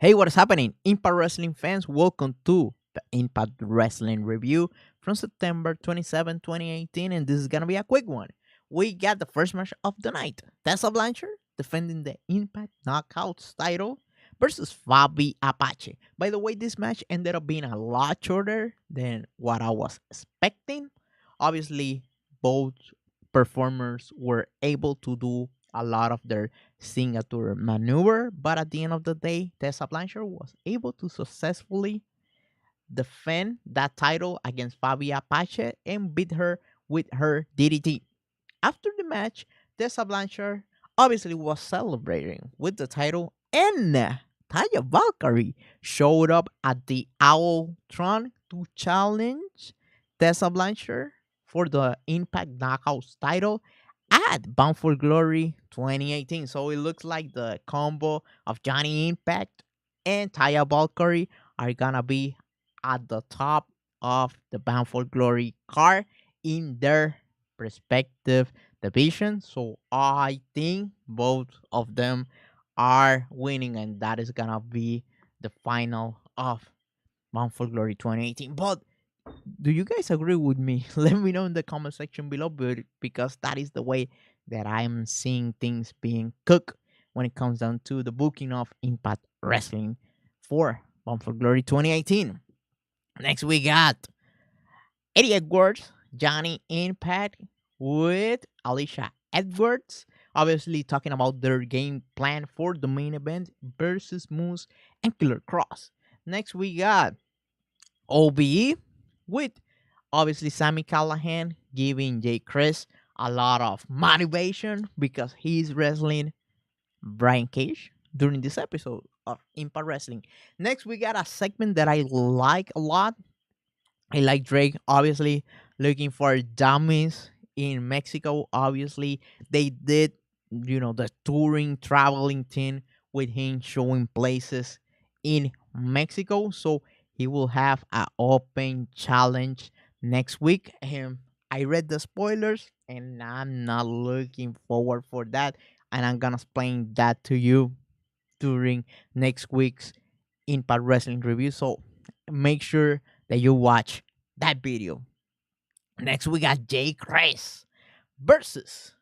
Hey, what is happening? Impact Wrestling fans, welcome to the Impact Wrestling Review from September 27, 2018, and this is going to be a quick one. We got the first match of the night. Tessa Blanchard defending the Impact Knockouts title versus Faby Apache. By the way, this match ended up being a lot shorter than what I was expecting. Obviously, both performers were able to do a lot of their signature maneuver, but at the end of the day, Tessa Blanchard was able to successfully defend that title against Fabi Apache and beat her with her DDT. After the match, Tessa Blanchard obviously was celebrating with the title, and Taya Valkyrie showed up at the Owl Tron to challenge Tessa Blanchard for the Impact Knockouts title at Bound for Glory 2018. So it looks like the combo of Johnny Impact and Taya Valkyrie are gonna be at the top of the Bound for Glory card in their respective division. So I think both of them are winning, and that is gonna be the final of Bound for Glory 2018. But do you guys agree with me? Let me know in the comment section below, because that is the way that I'm seeing things being cooked when it comes down to the booking of Impact Wrestling for Bound for Glory 2018. Next, we got Eddie Edwards, Johnny Impact with Alicia Edwards. Obviously, talking about their game plan for the main event versus Moose and Killer Cross. Next, we got OBE with obviously Sammy Callahan giving Jay Crist a lot of motivation because he's wrestling Brian Cage during this episode of Impact Wrestling. Next, we got a segment that I like a lot. I like Drake, obviously, looking for dummies in Mexico. Obviously, they did, the touring, traveling thing with him showing places in Mexico. So he will have an open challenge next week. I read the spoilers and I'm not looking forward for that. And I'm gonna explain that to you during next week's Impact Wrestling review. So make sure that you watch that video. Next, we got Jay Crist versus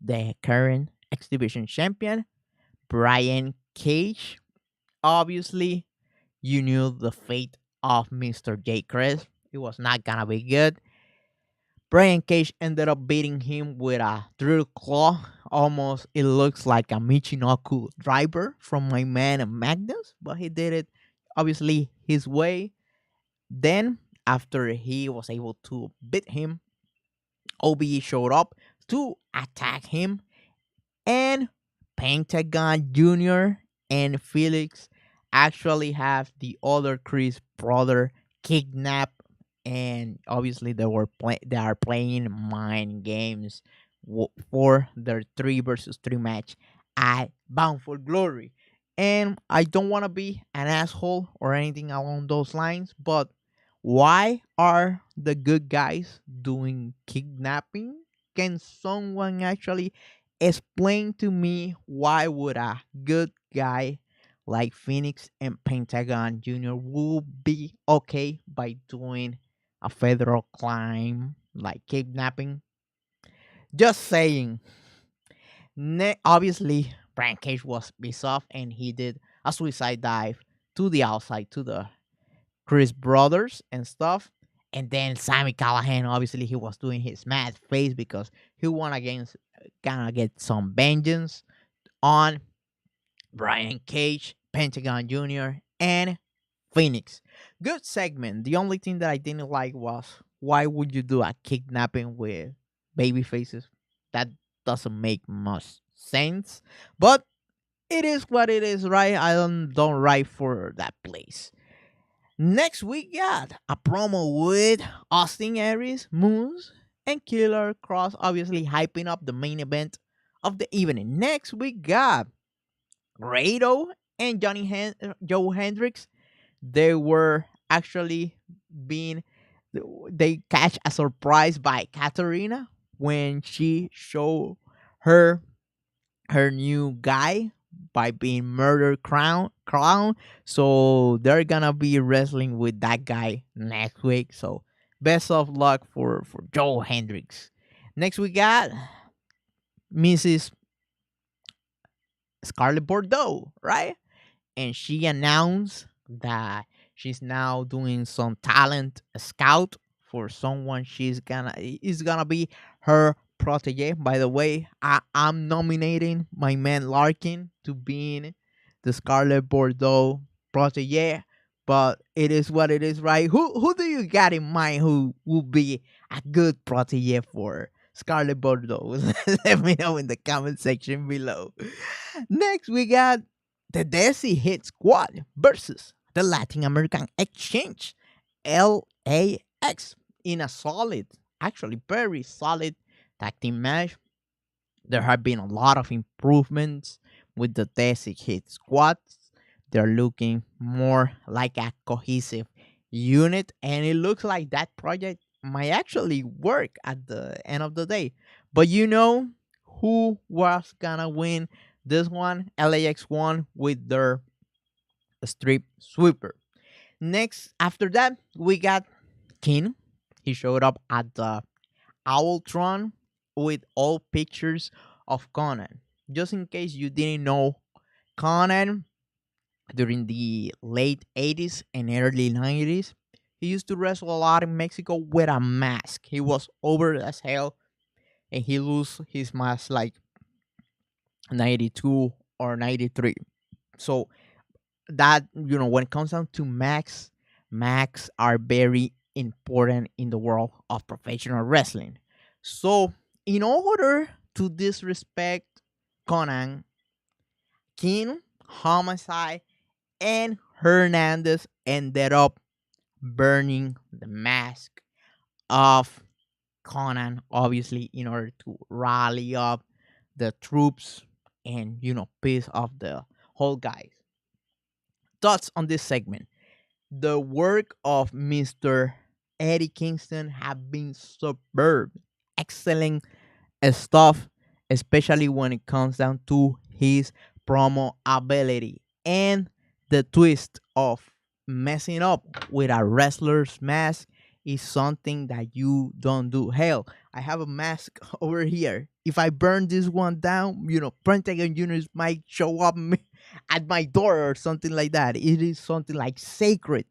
the current X Division champion, Brian Cage. Obviously, you knew the fate of Mr. Jay Crist. It was not gonna be good. Brian Cage ended up beating him with a drill claw. Almost, it looks like a Michinoku driver from my man Magnus, but he did it obviously his way. Then, after he was able to beat him, OBE showed up to attack him, and Pentagon Jr. and Felix actually have the other Chris brother kidnapped, and obviously they are playing mind games for their 3 versus 3 match at Bound for Glory. And I don't want to be an asshole or anything along those lines, but why are the good guys doing kidnapping? Can someone actually explain to me why would a good guy like Phoenix and Pentagon Jr. will be okay by doing a federal crime like kidnapping? Just saying. Obviously, Brian Cage was pissed off and he did a suicide dive to the outside to the Chris brothers and stuff. And then Sammy Callahan, obviously, he was doing his mad face because he won against, gonna get some vengeance on Brian Cage, Pentagon Jr., and Phoenix. Good segment. The only thing that I didn't like was why would you do a kidnapping with baby faces? That doesn't make much sense. But it is what it is, right? I don't write for that place. Next we got a promo with Austin Aries, Moose, and Killer Kross, obviously hyping up the main event of the evening. Next we got Grado and Joe Hendricks. They were actually being they catch a surprise by Katarina when she showed her new guy by being murder clown. So they're gonna be wrestling with that guy next week. So best of luck for Joe Hendricks. Next we got Mrs. Scarlett Bordeaux, right? And she announced that she's now doing some talent scout for someone she's gonna is gonna be her protege. By the way, I'm nominating my man Larkin to being the Scarlet Bordeaux protege, but it is what it is, right? Who do you got in mind who will be a good protege for Scarlet Bordeaux? Let me know in the comment section below. Next, we got the Desi Hit Squad versus the Latin American Exchange, LAX, in a solid, actually very solid tag team match. There have been a lot of improvements with the Desi Hit Squads. They're looking more like a cohesive unit, and it looks like that project might actually work at the end of the day. But you know who was gonna win this one? LAX won with their strip sweeper. Next, after that, we got King. He showed up at the Owltron with all pictures of Konnan. Just in case you didn't know, Konnan during the late 80s and early 90s, he used to wrestle a lot in Mexico with a mask. He was over as hell and he lose his mask like 92 or 93. So that, when it comes down to max are very important in the world of professional wrestling. So in order to disrespect Conan, King, Homicide, and Hernandez ended up burning the mask of Conan, obviously, in order to rally up the troops and piss off the whole guys. Thoughts on this segment? The work of Mr. Eddie Kingston have been superb. Excellent stuff, especially when it comes down to his promo ability and the twist of messing up with a wrestler's mask is something that you don't do. Hell, I have a mask over here. If I burn this one down, Pentagon units might show up at my door or something like that. It is something like sacred.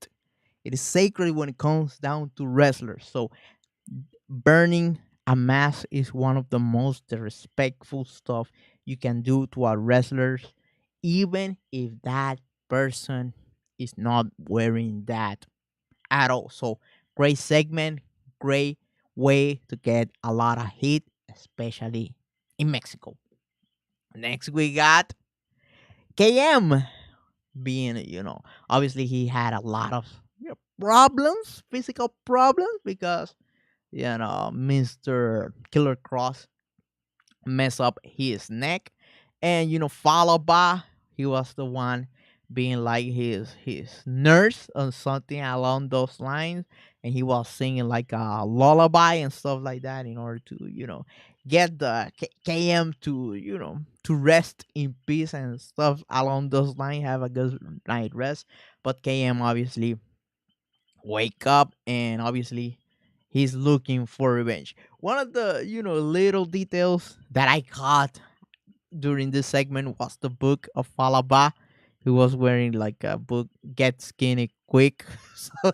It is sacred when it comes down to wrestlers. So burning a mask is one of the most disrespectful stuff you can do to a wrestler, even if that person is not wearing that at all. So great segment, great way to get a lot of hit, especially in Mexico. Next we got KM being, obviously he had a lot of problems, physical problems, because Mr. Killer Kross mess up his neck, and followed by he was the one being like his nurse or something along those lines, and he was singing like a lullaby and stuff like that in order to get the KM to to rest in peace and stuff along those lines, have a good night rest. But KM obviously wake up, and obviously he's looking for revenge. One of the little details that I caught during this segment was the book of Falaba. He was wearing like a book, Get Skinny Quick. So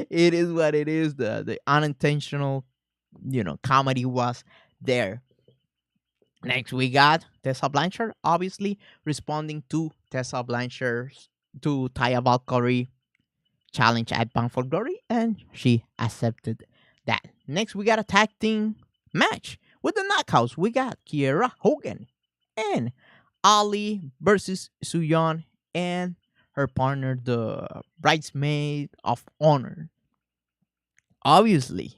it is what it is. The unintentional comedy was there. Next we got Tessa Blanchard, obviously responding to Tessa Blanchard's to Taya Valkyrie challenge at Bound for Glory, and she accepted that. Next, we got a tag team match with the knockouts. We got Kiera, Hogan, and Allie versus Suyon and her partner, the bridesmaid of honor. Obviously,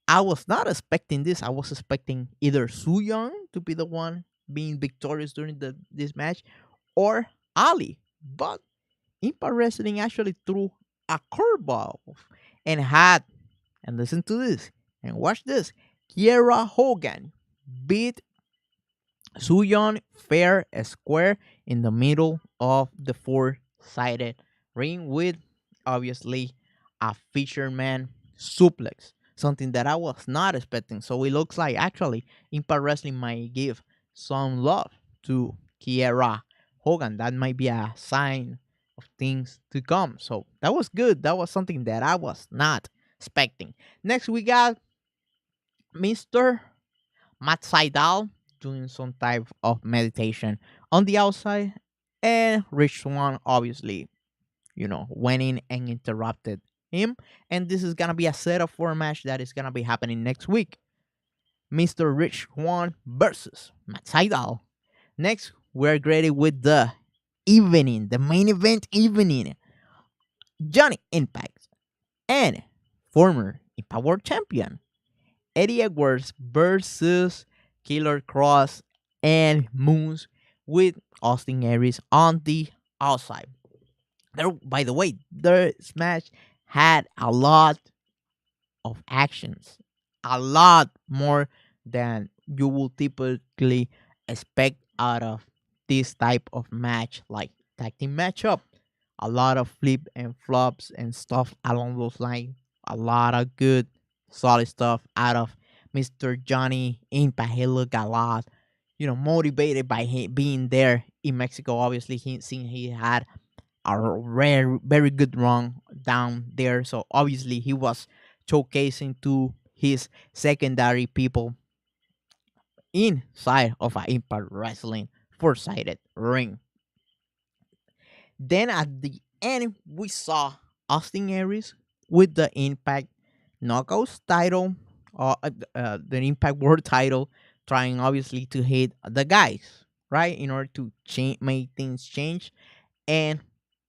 I was not expecting this. I was expecting either Suyon to be the one being victorious during this match or Ali. But Impact Wrestling actually threw a curveball and had, and listen to this and watch this, Kiera Hogan beat Suyon fair square in the middle of the four-sided ring with obviously a fisherman suplex, something that I was not expecting. So it looks like actually Impact Wrestling might give some love to Kiera Hogan. That might be a sign of things to come. So that was good. That was something that I was not expecting. Next we got Mr. Matt Seidel doing some type of meditation on the outside, and Rich Swan obviously, went in and interrupted him. And this is gonna be a setup for a match that is gonna be happening next week. Mr. Rich Swan versus Matt Seidel. Next, we're greeted with the evening, the main event evening. Johnny Impact and former Impact World Champion Eddie Edwards versus Killer Kross and Moose with Austin Aries on the outside. There, by the way, the match had a lot of actions, a lot more than you would typically expect out of this type of match, like tag team matchup. A lot of flip and flops and stuff along those lines. A lot of good, solid stuff out of Mr. Johnny Impact. He looked a lot, motivated by him being there in Mexico. Obviously, he had a rare, very good run down there. So obviously, he was showcasing to his secondary people inside of an Impact Wrestling four-sided ring. Then at the end, we saw Austin Aries with the Impact Knockouts title, the Impact World title, trying obviously to hit the guys, right, in order to make things change and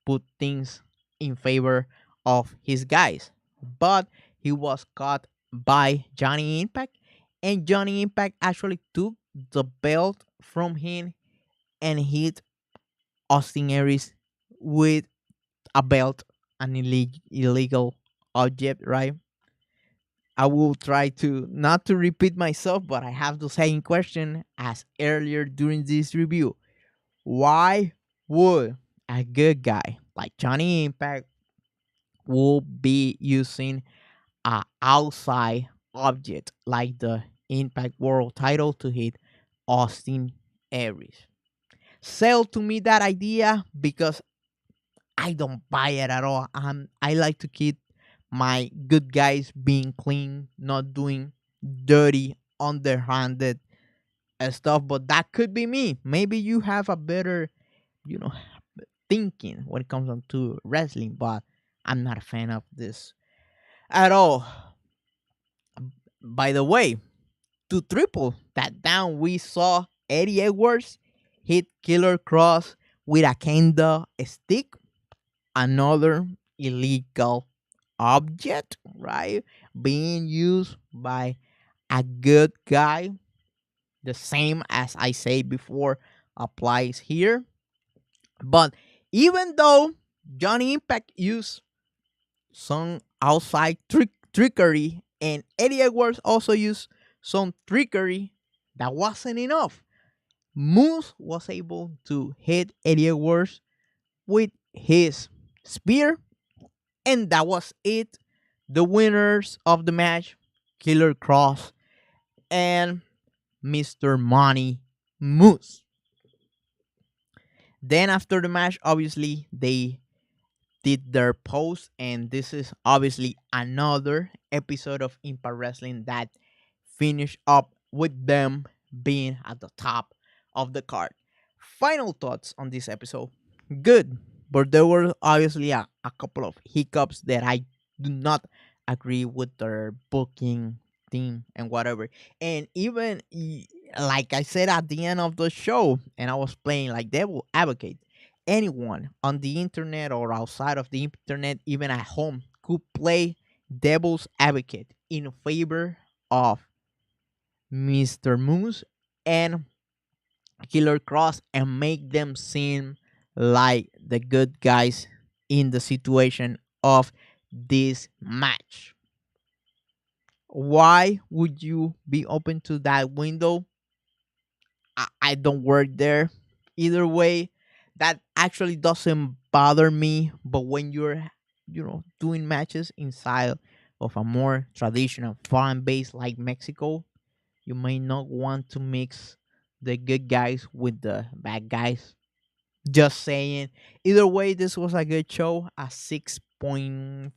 put things in favor of his guys. But he was caught by Johnny Impact, and Johnny Impact actually took the belt from him and hit Austin Aries with a belt, an illegal object, right? I will try to not to repeat myself, but I have the same question as earlier during this review. Why would a good guy like Johnny Impact will be using a outside object like the Impact World title to hit Austin Aries? Sell to me that idea because I don't buy it at all. I like to keep my good guys being clean, not doing dirty, underhanded stuff. But that could be me. Maybe you have a better, you know, thinking when it comes on to wrestling. But I'm not a fan of this at all. By the way, to triple that down, we saw Eddie Edwards hit Killer Kross with a kendo stick, another illegal object, right? Being used by a good guy. The same as I said before applies here. But even though Johnny Impact used some outside trickery and Eddie Edwards also used some trickery, that wasn't enough. Moose was able to hit Eddie Edwards with his spear, and that was it. The winners of the match, Killer Kross and Mr. Money Moose. Then after the match, obviously they did their post, and this is obviously another episode of Impact Wrestling that finished up with them being at the top of the card. Final thoughts on this episode. Good, but there were obviously a couple of hiccups that I do not agree with their booking team and whatever. And even like I said at the end of the show, and I was playing like devil advocate, anyone on the internet or outside of the internet, even at home, could play devil's advocate in favor of Mr. Moose and Killer Kross and make them seem like the good guys in the situation of this match. Why would you be open to that window? I don't work there. Either way, that actually doesn't bother me. But when you're, doing matches inside of a more traditional fan base like Mexico, you may not want to mix the good guys with the bad guys. Just saying. Either way, this was a good show. A 6.5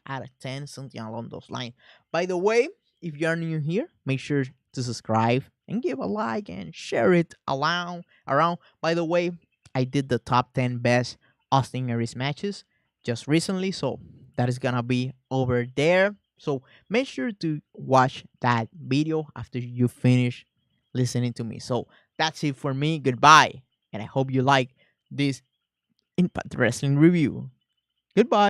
out of 10, something along those lines. By the way, if you are new here, make sure to subscribe and give a like and share it around. By the way, I did the top 10 best Austin Aries matches just recently, so that is gonna be over there. So make sure to watch that video after you finish listening to me. So that's it for me. Goodbye. And I hope you like this Impact Wrestling review. Goodbye.